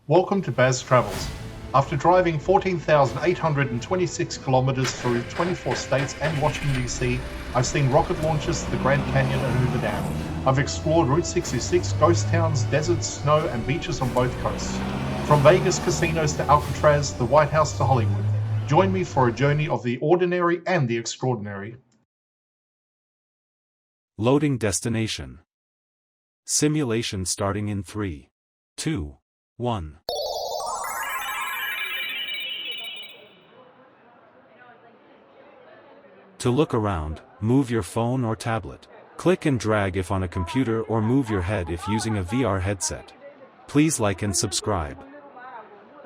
Welcome to Baz Travels. After driving 14,826 kilometers through 24 states and Washington DC, I've seen rocket launches to the Grand Canyon and Hoover Dam. I've explored Route 66, ghost towns, deserts, snow, and beaches on both coasts. From Vegas casinos to Alcatraz, the White House to Hollywood. Join me for a journey of the ordinary and the extraordinary. Loading destination. Simulation starting in 3, 2, 1. To look around, move your phone or tablet. Click and drag if on a computer or move your head if using a VR headset. Please like and subscribe.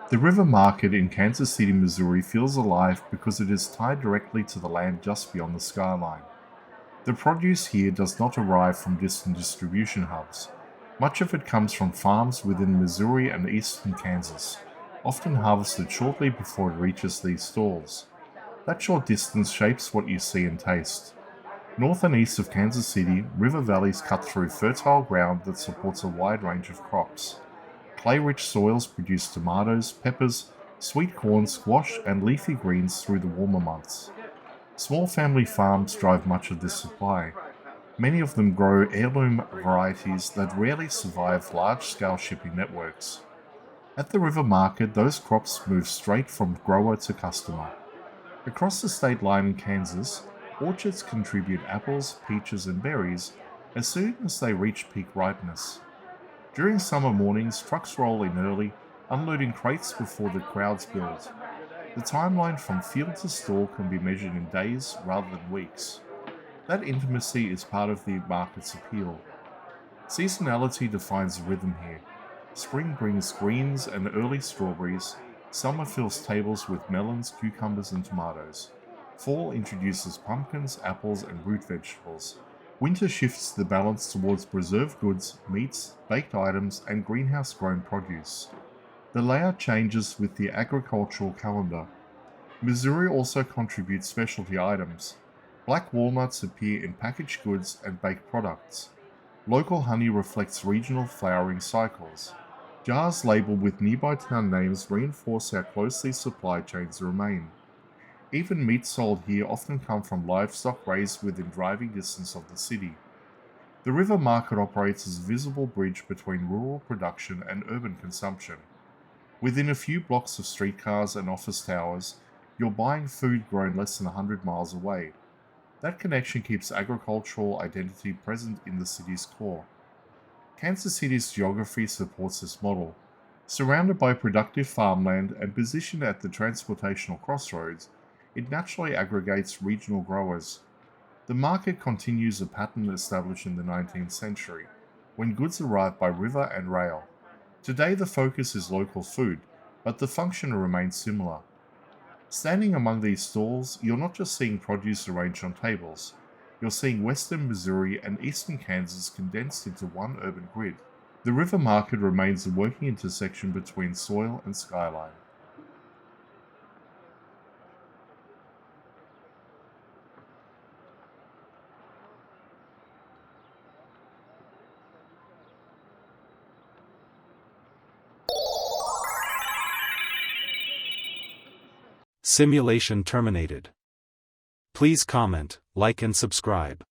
The river market in Kansas City, Missouri feels alive because it is tied directly to the land just beyond the skyline. The produce here does not arrive from distant distribution hubs. Much of it comes from farms within Missouri and eastern Kansas, often harvested shortly before it reaches these stalls. That short distance shapes what you see and taste. North and east of Kansas City, river valleys cut through fertile ground that supports a wide range of crops. Clay-rich soils produce tomatoes, peppers, sweet corn, squash, and leafy greens through the warmer months. Small family farms drive much of this supply. Many of them grow heirloom varieties that rarely survive large-scale shipping networks. At the river market, those crops move straight from grower to customer. Across the state line in Kansas, orchards contribute apples, peaches, and berries as soon as they reach peak ripeness. During summer mornings, trucks roll in early, unloading crates before the crowds build. The timeline from field to store can be measured in days rather than weeks. That intimacy is part of the market's appeal. Seasonality defines the rhythm here. Spring brings greens and early strawberries. Summer fills tables with melons, cucumbers, and tomatoes. Fall introduces pumpkins, apples, and root vegetables. Winter shifts the balance towards preserved goods, meats, baked items, and greenhouse-grown produce. The layout changes with the agricultural calendar. Missouri also contributes specialty items. Black walnuts appear in packaged goods and baked products. Local honey reflects regional flowering cycles. Jars labeled with nearby town names reinforce how closely supply chains remain. Even meat sold here often come from livestock raised within driving distance of the city. The river market operates as a visible bridge between rural production and urban consumption. Within a few blocks of streetcars and office towers, you're buying food grown less than 100 miles away. That connection keeps agricultural identity present in the city's core. Kansas City's geography supports this model. Surrounded by productive farmland and positioned at the transportational crossroads, it naturally aggregates regional growers. The market continues a pattern established in the 19th century, when goods arrived by river and rail. Today the focus is local food, but the function remains similar. Standing among these stalls, you're not just seeing produce arranged on tables. You're seeing western Missouri and eastern Kansas condensed into one urban grid. The river market remains the working intersection between soil and skyline. Simulation terminated. Please comment, like and subscribe.